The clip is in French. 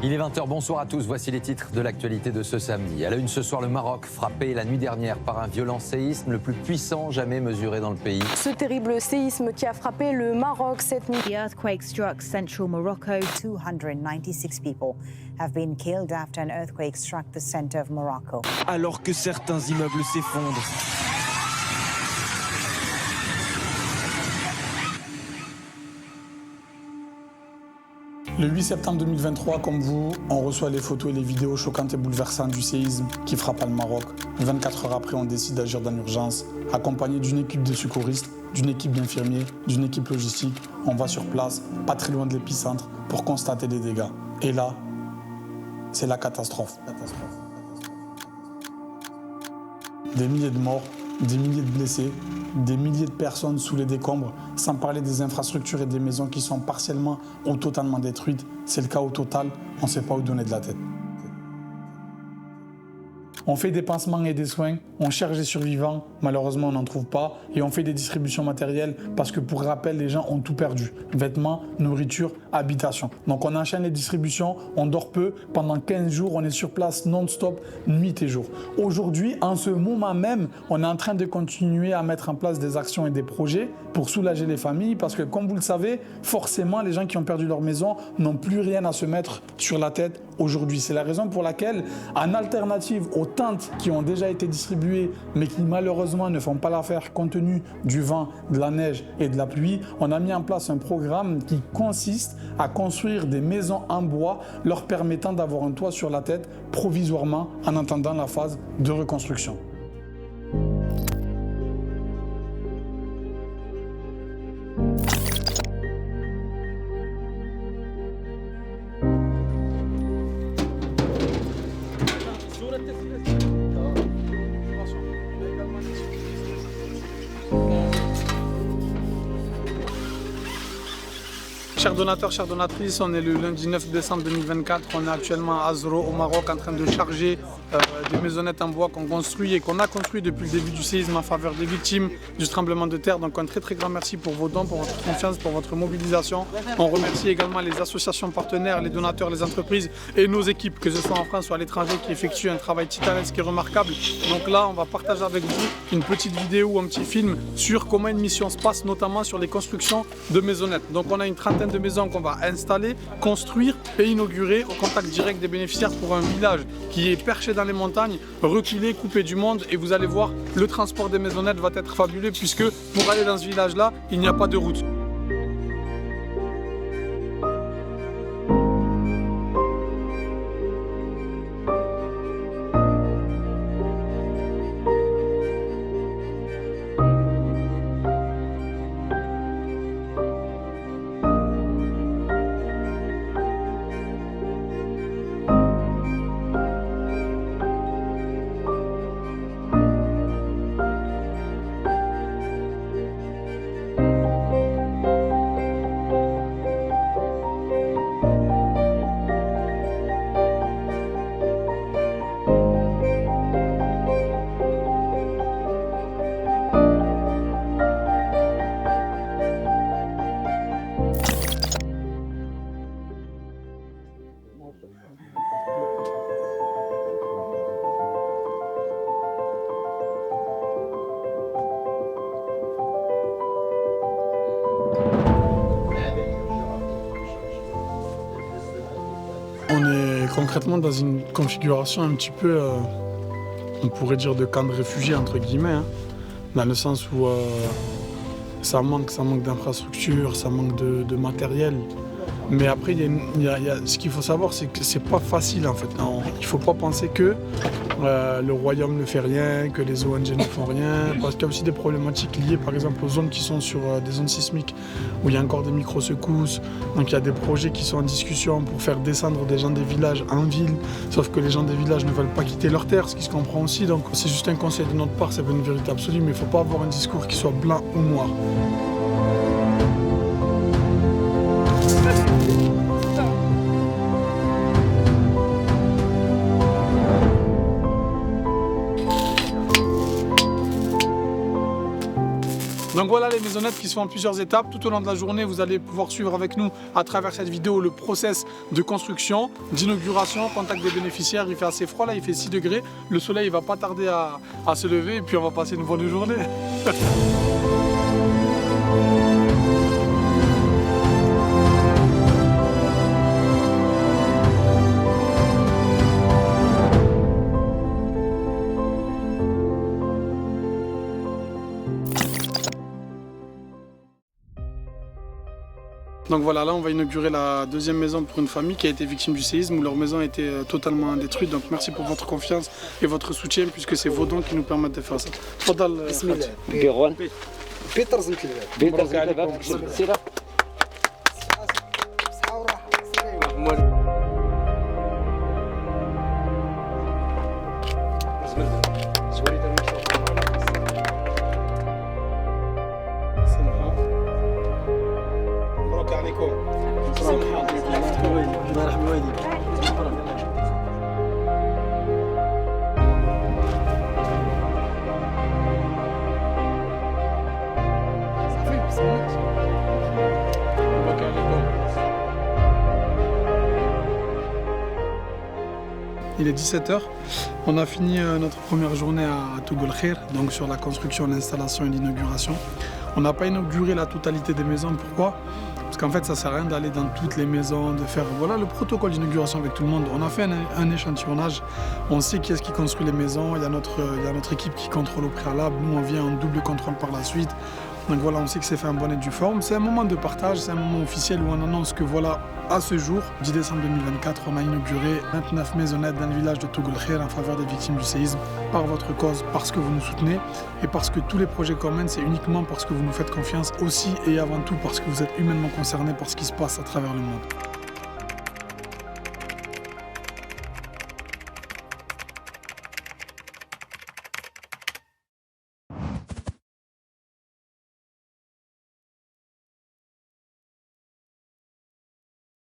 Il est 20h, bonsoir à tous, voici les titres de l'actualité de ce samedi. À la une ce soir, le Maroc frappé la nuit dernière par un violent séisme, le plus puissant jamais mesuré dans le pays. Ce terrible séisme qui a frappé le Maroc cette nuit. The earthquake struck central Morocco. 296 people have been killed after an earthquake struck the center of Morocco. Alors que certains immeubles s'effondrent. Le 8 septembre 2023, comme vous, on reçoit les photos et les vidéos choquantes et bouleversantes du séisme qui frappa le Maroc. 24 heures après, on décide d'agir dans l'urgence. Accompagné d'une équipe de secouristes, d'une équipe d'infirmiers, d'une équipe logistique, on va sur place, pas très loin de l'épicentre, pour constater les dégâts. Et là, c'est la catastrophe. Des milliers de morts, des milliers de blessés, des milliers de personnes sous les décombres, sans parler des infrastructures et des maisons qui sont partiellement ou totalement détruites. C'est le cas au total, on ne sait pas où donner de la tête. On fait des pansements et des soins, on cherche des survivants, malheureusement on n'en trouve pas, et on fait des distributions matérielles parce que pour rappel, les gens ont tout perdu. Vêtements, nourriture, habitation. Donc on enchaîne les distributions, on dort peu, pendant 15 jours on est sur place non-stop, nuit et jour. Aujourd'hui, en ce moment même, on est en train de continuer à mettre en place des actions et des projets pour soulager les familles parce que comme vous le savez, forcément les gens qui ont perdu leur maison n'ont plus rien à se mettre sur la tête aujourd'hui. C'est la raison pour laquelle, en alternative aux tentes qui ont déjà été distribuées mais qui malheureusement ne font pas l'affaire compte tenu du vent, de la neige et de la pluie, on a mis en place un programme qui consiste à construire des maisons en bois leur permettant d'avoir un toit sur la tête provisoirement en attendant la phase de reconstruction. Chers donateurs, chères donatrices, on est le lundi 9 décembre 2024, on est actuellement à Azro au Maroc en train de charger des maisonnettes en bois qu'on construit et qu'on a construit depuis le début du séisme en faveur des victimes du tremblement de terre. Donc un très grand merci pour vos dons, pour votre confiance, pour votre mobilisation. On remercie également les associations partenaires, les donateurs, les entreprises et nos équipes, que ce soit en France ou à l'étranger, qui effectuent un travail titanesque et remarquable. Donc là, on va partager avec vous une petite vidéo ou un petit film sur comment une mission se passe, notamment sur les constructions de maisonnettes. Donc on a une trentaine de maisons qu'on va installer, construire et inaugurer au contact direct des bénéficiaires pour un village qui est perché dans les montagnes, reculé, coupé du monde, et vous allez voir, le transport des maisonnettes va être fabuleux puisque pour aller dans ce village-là, il n'y a pas de route. On est concrètement dans une configuration un petit peu, on pourrait dire de camp de réfugiés entre guillemets, hein, dans le sens où ça manque d'infrastructures, ça manque de matériel. Mais après, ce qu'il faut savoir, c'est que c'est pas facile en fait. Il faut pas penser que le royaume ne fait rien, que les ONG ne font rien, parce qu'il y a aussi des problématiques liées par exemple aux zones qui sont sur des zones sismiques où il y a encore des micro-secousses. Donc il y a des projets qui sont en discussion pour faire descendre des gens des villages en ville, sauf que les gens des villages ne veulent pas quitter leur terre, ce qui se comprend aussi. Donc c'est juste un conseil de notre part, c'est pas une vérité absolue, mais il ne faut pas avoir un discours qui soit blanc ou noir. Donc voilà les maisonnettes qui se font en plusieurs étapes. Tout au long de la journée, vous allez pouvoir suivre avec nous à travers cette vidéo le process de construction, d'inauguration, contact des bénéficiaires. Il fait assez froid là, il fait 6 degrés. Le soleil il va pas tarder à se lever et puis on va passer une bonne journée. Donc voilà, là on va inaugurer la deuxième maison pour une famille qui a été victime du séisme où leur maison a été totalement détruite. Donc merci pour votre confiance et votre soutien puisque c'est vos dons qui nous permettent de faire ça. Il est 17h, on a fini notre première journée à Tougoul Khair, donc sur la construction, l'installation et l'inauguration. On n'a pas inauguré la totalité des maisons, pourquoi? Parce qu'en fait ça sert à rien d'aller dans toutes les maisons, de faire voilà, le protocole d'inauguration avec tout le monde. On a fait un échantillonnage, on sait qui est-ce qui construit les maisons, il y a notre équipe qui contrôle au préalable, nous on vient en double contrôle par la suite. Donc voilà, on sait que c'est fait en bonne et due forme. C'est un moment de partage, c'est un moment officiel où on annonce que voilà, à ce jour, 10 décembre 2024, on a inauguré 29 maisonnettes dans le village de Tougoul Khair en faveur des victimes du séisme, par votre cause, parce que vous nous soutenez et parce que tous les projets qu'on mène, c'est uniquement parce que vous nous faites confiance, aussi et avant tout parce que vous êtes humainement concernés par ce qui se passe à travers le monde.